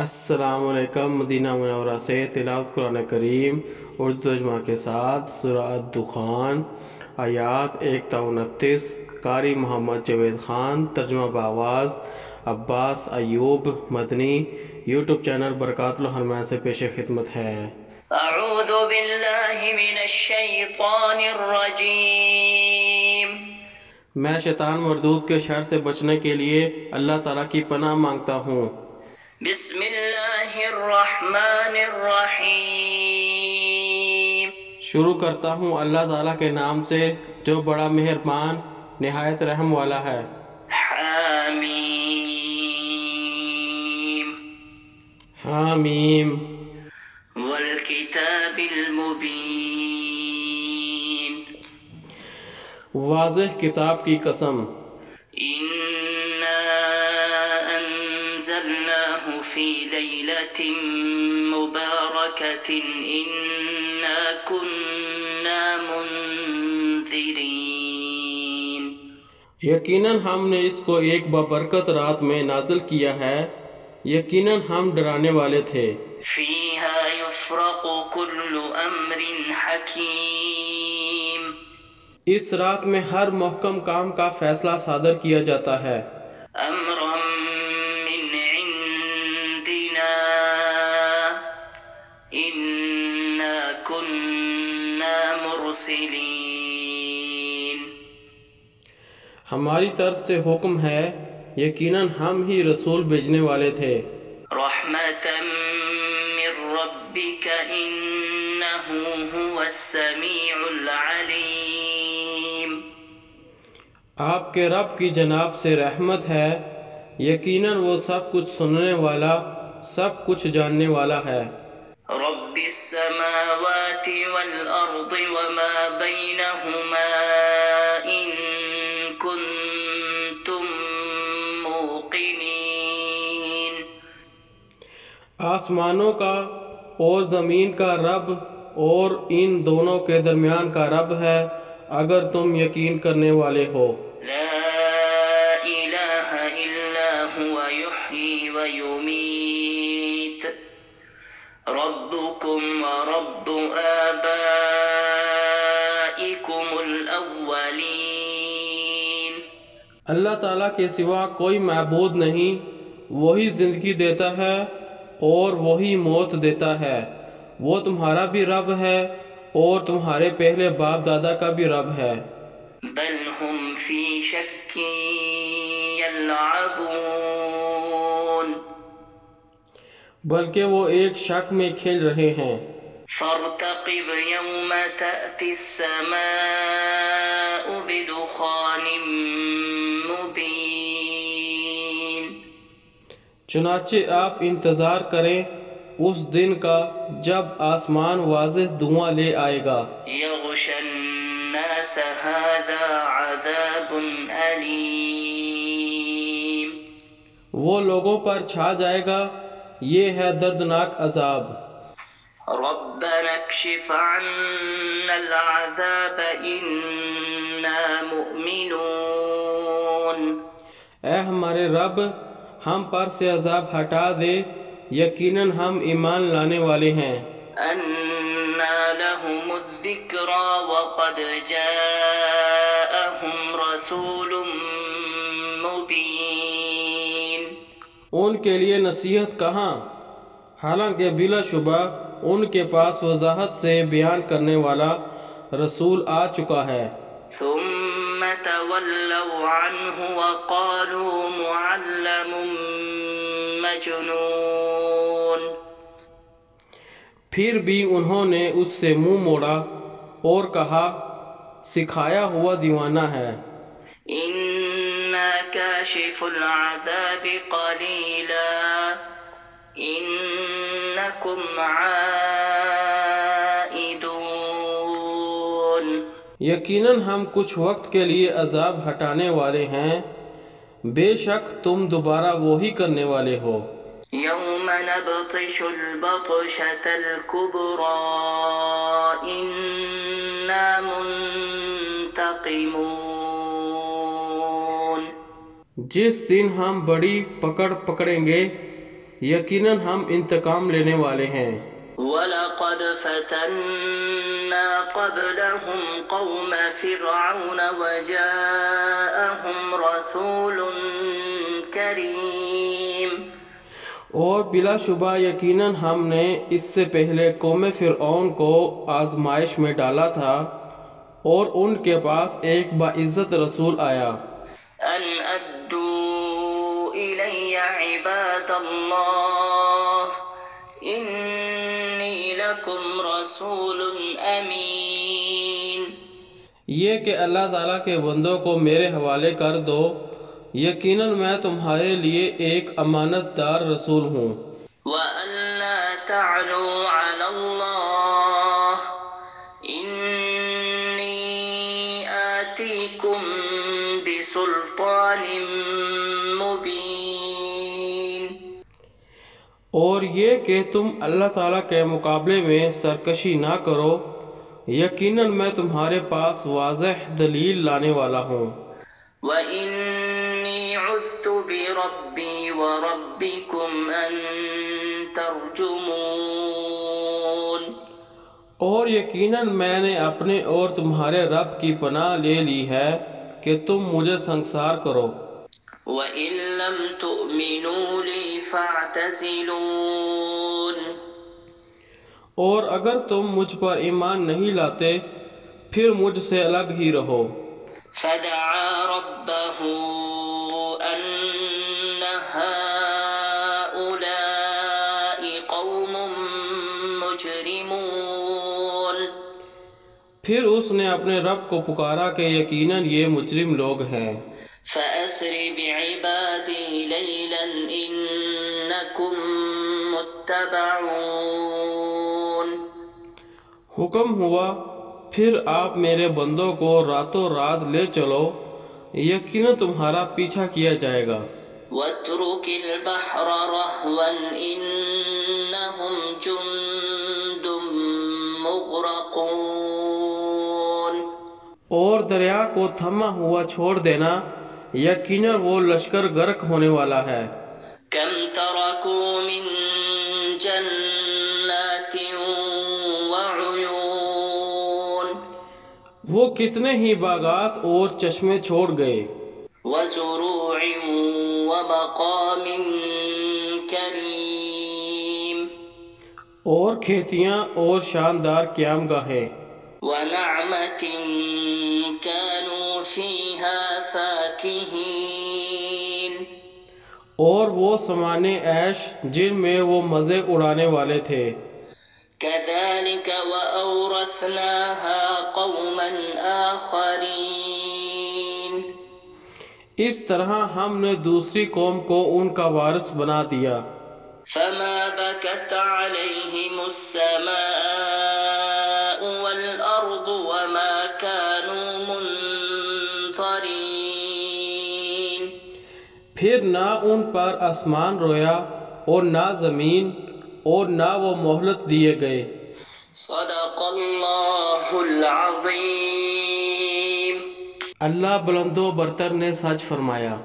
السلام علیکم۔ مدینہ منورہ سے تلاوت قرآن کریم اردو ترجمہ کے ساتھ سورہ الدخان آیات 1 تا 29۔ قاری محمد جاوید خان، ترجمہ بآواز عباس ایوب مدنی۔ یوٹیوب چینل برکات الحرمین سے پیش خدمت ہے۔ اعوذ باللہ من الشیطان الرجیم۔ میں شیطان مردود کے شر سے بچنے کے لیے اللہ تعالیٰ کی پناہ مانگتا ہوں۔ بسم اللہ الرحمن الرحیم۔ شروع کرتا ہوں اللہ تعالیٰ کے نام سے جو بڑا مہربان نہایت رحم والا ہے۔ حامیم۔ حامیم۔ والکتاب المبین۔ واضح کتاب کی قسم۔ انزلناه في ليلة مباركة إنا كنا منذرين۔ یقیناً ہم نے اس کو ایک بابرکت رات میں نازل کیا ہے، یقیناً ہم ڈرانے والے تھے۔ فيها يفرق كل أمر حكيم۔ اس رات میں ہر محکم کام کا فیصلہ صادر کیا جاتا ہے۔ أمرا من عندنا إنا كنا مرسلين۔ ہماری طرف سے حکم ہے، یقیناً ہم ہی رسول بھیجنے والے تھے۔ رحمة من ربك إنه هو السميع العليم۔ آپ کے رب کی جناب سے رحمت ہے، یقیناً وہ سب کچھ سننے والا، سب کچھ جاننے والا ہے۔ رب السماوات والأرض وما بينهما إن كنتم موقنين۔ آسمانوں کا اور زمین کا رب اور ان دونوں کے درمیان کا رب ہے اگر تم یقین کرنے والے ہو۔ لا إله إلا هو يحيي ويميت ربكم ورب آبائكم الأولين۔ اللہ تعالیٰ کے سوا کوئی معبود نہیں، وہی زندگی دیتا ہے اور وہی موت دیتا ہے، وہ تمہارا بھی رب ہے اور تمہارے پہلے باپ دادا کا بھی رب ہے۔ بل هم في شك يلعبون۔ بلکہ وہ ایک شک میں کھیل رہے ہیں۔ فارتقب يوم تأتي السماء بدخان مبين۔ چنانچہ آپ انتظار کریں اس دن کا جب آسمان واضح دھواں لے آئے گا۔ يغشى الناس هذا عذاب أليم۔ وہ لوگوں پر چھا جائے گا، یہ ہے دردناک عذاب۔ ربنا اكشف عنا العذاب إنا مؤمنون۔ اے ہمارے رب، ہم پر سے عذاب ہٹا دے، یقیناً ہم ایمان لانے والے ہیں۔ أنى لهم الذكرى وقد جاءهم رسول مبين۔ ان کے لیے نصیحت کہاں، حالانکہ بلا شبہ ان کے پاس وضاحت سے بیان کرنے والا رسول آ چکا ہے۔ ثم تولوا عنه وقالوا معلم مجنون۔ پھر بھی انہوں نے اس سے منہ موڑا اور کہا سکھایا ہوا دیوانہ ہے۔ إنا كاشف العذاب قليلا إنكم عائدون۔ یقیناً ہم کچھ وقت کے لیے عذاب ہٹانے والے ہیں، بے شک تم دوبارہ وہی کرنے والے ہو۔ يوم نبطش البطشة الكبرى إنا منتقمون۔ جس دن ہم بڑی پکڑ پکڑیں گے، یقیناً ہم انتقام لینے والے ہیں۔ وَلَقَدْ فَتَنَّا قَبْلَهُمْ قَوْمَ فِرْعَوْنَ وَجَاءَهُمْ رَسُولٌ كَرِيمٌ۔ اور بلا شبہ یقیناً ہم نے اس سے پہلے قوم فرعون کو آزمائش میں ڈالا تھا، اور ان کے پاس ایک باعزت رسول آیا۔ أَنْ أَدُّوا إِلَيَّ عِبَادَ اللَّهِ إِنِّي لَكُمْ رَسُولٌ أَمِينٌ۔ یہ کہ اللہ تعالیٰ کے بندوں کو میرے حوالے کر دو، یقیناً میں تمہارے لیے ایک امانت دار رسول ہوں۔ وَأَن لَّا تَعْلُوا عَلَى اللَّهِ إِنِّي آتِيكُم بِسُلْطَانٍ مُّبِينٍ۔ اور یہ کہ تم اللہ تعالیٰ کے مقابلے میں سرکشی نہ کرو، یقیناً میں تمہارے پاس واضح دلیل لانے والا ہوں۔ وَإِنِّي عُذْتُ بِرَبِّي وَرَبِّكُمْ أَن تَرْجُمُونِ۔ اور یقیناً میں نے اپنے اور تمہارے رب کی پناہ لے لی ہے کہ تم مجھے سنگسار کرو۔ وَإِن لَّمْ تُؤْمِنُوا لِي فَاعْتَزِلُونِ۔ اور اگر تم مجھ پر ایمان نہیں لاتے پھر مجھ سے الگ ہی رہو۔ فَدَعَا رَبَّهُ أَنَّ هَٰؤُلَاءِ قَوْمٌ مُّجْرِمُونَ۔ پھر اس نے اپنے رب کو پکارا کہ یقیناً یہ مجرم لوگ ہیں۔ فَأَسْرِ بِعِبَادِي لَيْلًا إِنَّكُم مُّتَّبَعُونَ۔ حکم ہوا پھر آپ میرے بندوں کو راتوں رات لے چلو، یقیناً تمہارا پیچھا کیا جائے گا۔ وَاتْرُكِ الْبَحْرَ رَهْوًا إِنَّهُمْ جُندٌ مُّغْرَقُونَ۔ اور دریا کو تھما ہوا چھوڑ دینا، یقیناً وہ لشکر غرق ہونے والا ہے۔ كَمْ تَرَكُوا مِن جَنَّاتٍ وَعُيُونٍ۔ وہ کتنے ہی باغات اور چشمے چھوڑ گئے۔ وَزُرُوعٍ وَمَقَامٍ كَرِيمٍ۔ اور کھیتیاں اور شاندار قیام گاہیں۔ وَنَعْمَةٍ كَانُوا فِيهَا فَاكِهِينَ۔ اور وہ سمانے عیش جن میں وہ مزے اڑانے والے تھے۔ كَذَلِكَ وَأَوْرَثْنَاهَا قَوْمًا آخَرِينَ۔ اس طرح ہم نے دوسری قوم کو ان کا وارث بنا دیا۔ فَمَا بَكَتْ عَلَيْهِمُ السَّمَاءُ وَالْأَرْضُ وَمَا كَانُوا مُنظَرِينَ۔ پھر نہ ان پر آسمان رویا اور نہ زمین، اور نہ وہ مہلت دیے گئے۔ صدق اللہ العظیم۔ اللہ بلند و برتر نے سچ فرمایا۔